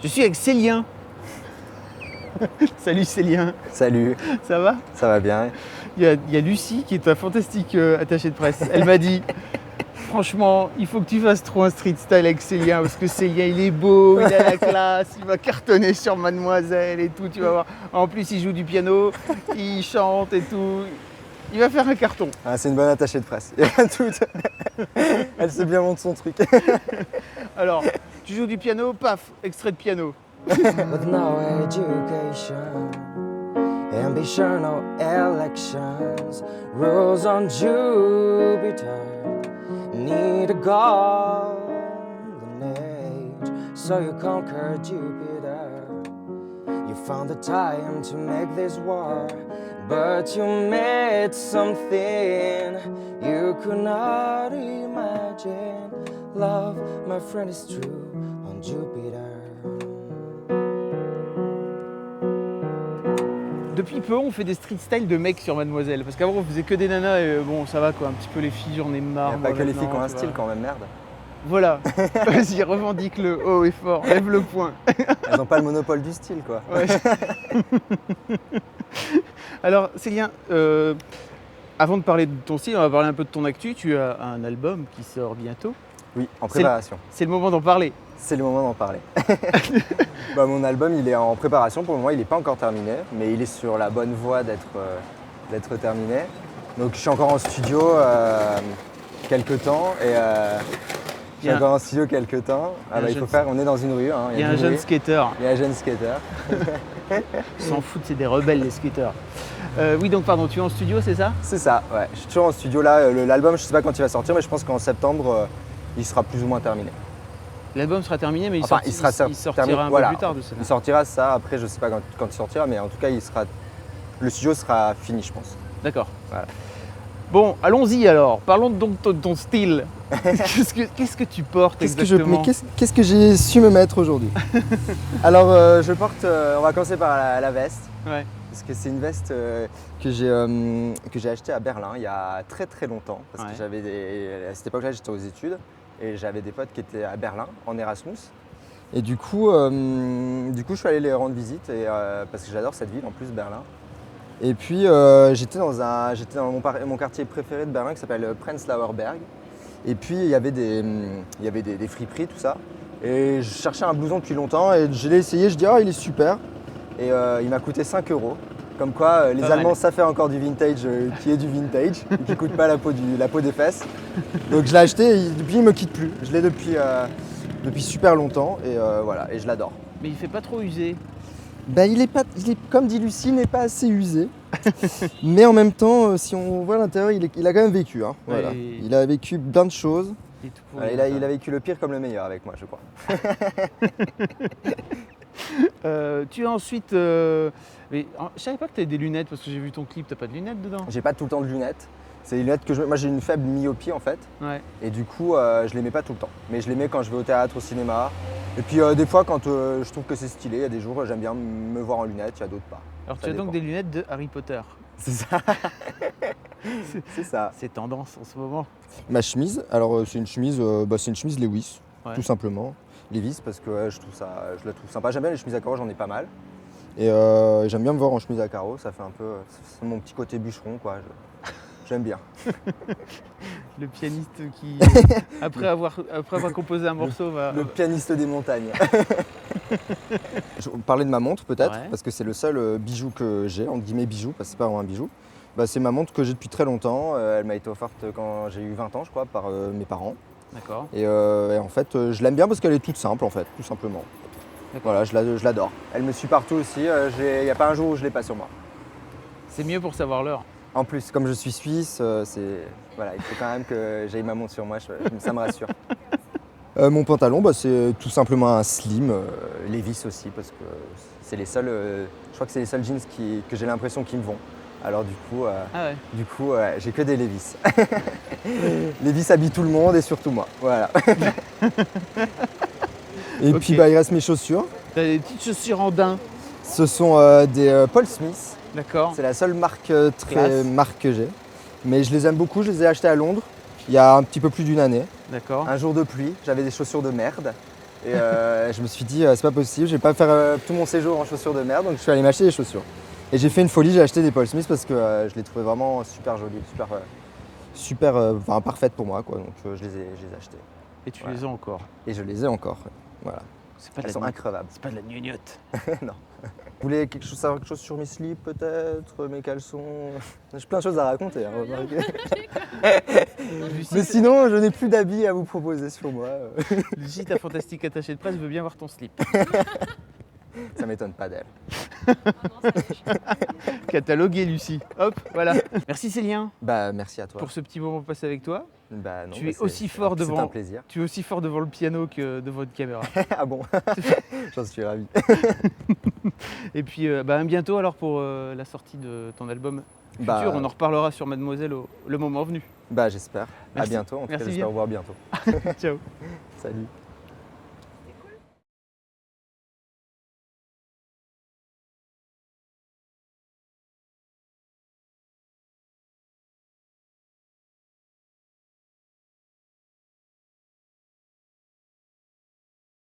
Je suis avec Célien. Salut Célien, Salut, ça va? ça va bien? Il y a Lucie qui est un fantastique attachée de presse. Elle m'a dit, franchement, il faut que tu fasses trop un street style avec Célien parce que Célien il est beau, il a la classe, il va cartonner sur Mademoiselle et tout, tu vas voir. En plus il joue du piano, il chante et tout. Il va faire un carton. Ah, c'est une bonne attachée de presse. Il y a tout. Elle sait bien monter son truc. Alors, tu joues du piano, paf, extrait de piano. With no education, ambition or elections, rules on Jupiter need a golden age, so you conquered Jupiter. You found the time to make this war, but you made something you could not imagine. Love, my friend, is true on Jupiter. Depuis peu, on fait des street style de mecs sur Mademoiselle. Parce qu'avant, on faisait que des nanas et bon, ça va quoi, un petit peu les filles, j'en ai Il marre. n'y a pas moi, que les filles qui ont maintenant, un tu style vois. quand même, merde. Voilà, vas-y, revendique-le haut et fort, lève le poing. Elles n'ont pas le monopole du style, quoi. Ouais. Alors, Célien, avant de parler de ton style, on va parler un peu de ton actu. Tu as un album qui sort bientôt. Oui, en préparation. C'est le moment d'en parler. C'est le moment d'en parler. Bah, mon album, il est en préparation. Pour le moment, il n'est pas encore terminé, mais il est sur la bonne voie d'être terminé. Donc, je suis encore en studio quelques temps et je suis encore en studio quelques temps. Ah, bah, il faut faire. On est dans une rue. Hein, Il y a un du jeune bruit. skater. Il y a un jeune skater. Ils s'en foutent, c'est des rebelles les skaters. Oui, donc pardon, tu es en studio, c'est ça? C'est ça, ouais. Je suis toujours en studio là. L'album, je sais pas quand il va sortir, mais je pense qu'en septembre, il sera plus ou moins terminé. L'album sera terminé, mais il Enfin, sortira terminé, un peu voilà. plus tard de cela. Il sortira ça, après je sais pas quand il sortira, mais en tout cas le studio sera fini, je pense. D'accord. Voilà. Bon, allons-y alors. Parlons donc de ton style. Qu'est-ce que tu portes exactement? Qu'est-ce que j'ai su me mettre aujourd'hui? Alors je porte, on va commencer par la veste, Ouais. parce que c'est une veste que j'ai achetée à Berlin il y a très très longtemps, parce Ouais. que à cette époque-là j'étais aux études et j'avais des potes qui étaient à Berlin en Erasmus. Et du coup, je suis allé les rendre visite parce que j'adore cette ville en plus, Berlin. Et puis j'étais dans mon quartier préféré de Berlin qui s'appelle Prenzlauer Berg. Et puis il y avait des friperies, tout ça. Et je cherchais un blouson depuis longtemps et je l'ai essayé, je dis il est super. Et il m'a coûté 5 €. Comme quoi les Pas Allemands mal. savent faire encore du vintage qui est du vintage et qui ne coûte pas la peau des fesses. Donc je l'ai acheté et depuis il ne me quitte plus. Je l'ai depuis super longtemps et voilà, et je l'adore. Mais il fait pas trop usé. Ben, il est, comme dit Lucie, il n'est pas assez usé. Mais en même temps, si on voit l'intérieur, il a quand même vécu. Hein, voilà. Ouais. Il a vécu plein de choses. Et tout pour Voilà, il a vécu le pire comme le meilleur avec moi, je crois. Tu as ensuite. Mais je savais pas que tu avais des lunettes parce que j'ai vu ton clip. T'as pas de lunettes dedans? J'ai pas tout le temps de lunettes. C'est des lunettes que moi j'ai une faible myopie en fait. Ouais. Et du coup, je les mets pas tout le temps. Mais je les mets quand je vais au théâtre, au cinéma. Et puis des fois, quand je trouve que c'est stylé, il y a des jours j'aime bien me voir en lunettes, il y a d'autres pas. Alors Ça tu as donc dépend. des lunettes de Harry Potter. C'est ça. C'est ça. C'est tendance en ce moment. Ma chemise, alors c'est une chemise Lewis, Ouais. tout simplement. Levi's parce que je la trouve sympa. J'aime bien les chemises à carreaux, j'en ai pas mal. Et j'aime bien me voir en chemise à carreaux, ça fait un peu, c'est mon petit côté bûcheron quoi. J'aime bien. Le pianiste qui, après avoir composé un morceau, va. Le pianiste des montagnes. Je vais parler de ma montre peut-être, Ouais. parce que c'est le seul bijou que j'ai, entre guillemets bijou, parce que c'est pas vraiment un bijou. Bah, c'est ma montre que j'ai depuis très longtemps. Elle m'a été offerte quand j'ai eu 20 ans, je crois, par mes parents. D'accord. Et en fait, je l'aime bien parce qu'elle est toute simple, en fait, tout simplement. D'accord. Voilà, je l'adore. Elle me suit partout aussi. Il n'y a pas un jour où je l'ai pas sur moi. C'est mieux pour savoir l'heure. En plus, comme je suis suisse, voilà, il faut quand même que j'aie ma montre sur moi, ça me rassure. Mon pantalon, c'est tout simplement un slim, Levi's aussi, parce que c'est les seuls, je crois que c'est les seuls jeans que j'ai l'impression qu'ils me vont. Alors Ah ouais. j'ai que des Levi's. Levi's habille tout le monde et surtout moi, voilà. Et Ok. puis il reste mes chaussures. T'as des petites chaussures en daim. Ce sont des Paul Smith. D'accord. C'est la seule marque Classe. marque que j'ai. Mais je les aime beaucoup, je les ai achetées à Londres il y a un petit peu plus d'une année. D'accord. Un jour de pluie, j'avais des chaussures de merde. Et je me suis dit, c'est pas possible, je vais pas faire tout mon séjour en chaussures de merde, donc je suis allé m'acheter des chaussures. Et j'ai fait une folie, j'ai acheté des Paul Smith parce que je les trouvais vraiment super jolies, super parfaites pour moi, quoi. Donc je les ai achetées. Et tu Voilà. les as encore. Et je les ai encore, voilà. C'est pas de Elles la sont gnu- increvables. C'est pas de la gnognotte. Non. Vous voulez savoir quelque chose sur mes slips peut-être, mes caleçons? J'ai plein de choses à raconter, hein, remarquez. Mais sinon, je n'ai plus d'habits à vous proposer sur moi. Lucie, ta fantastique attachée de presse veut bien voir ton slip. Ça m'étonne pas d'elle. Catalogué, Lucie. Hop, voilà. Merci Célien Bah merci à toi. pour ce petit moment passé avec toi. Bah, non, Tu bah, es c'est- aussi c'est- fort C'est devant- un plaisir. Tu es aussi fort devant le piano que devant une caméra. Ah bon. J'en suis ravi. Et puis à bientôt alors pour la sortie de ton album futur. Bah, On en reparlera sur Mademoiselle le moment venu. Bah j'espère. À Merci. bientôt. En tout cas, Merci j'espère bien. vous voir bientôt. Ciao. Salut.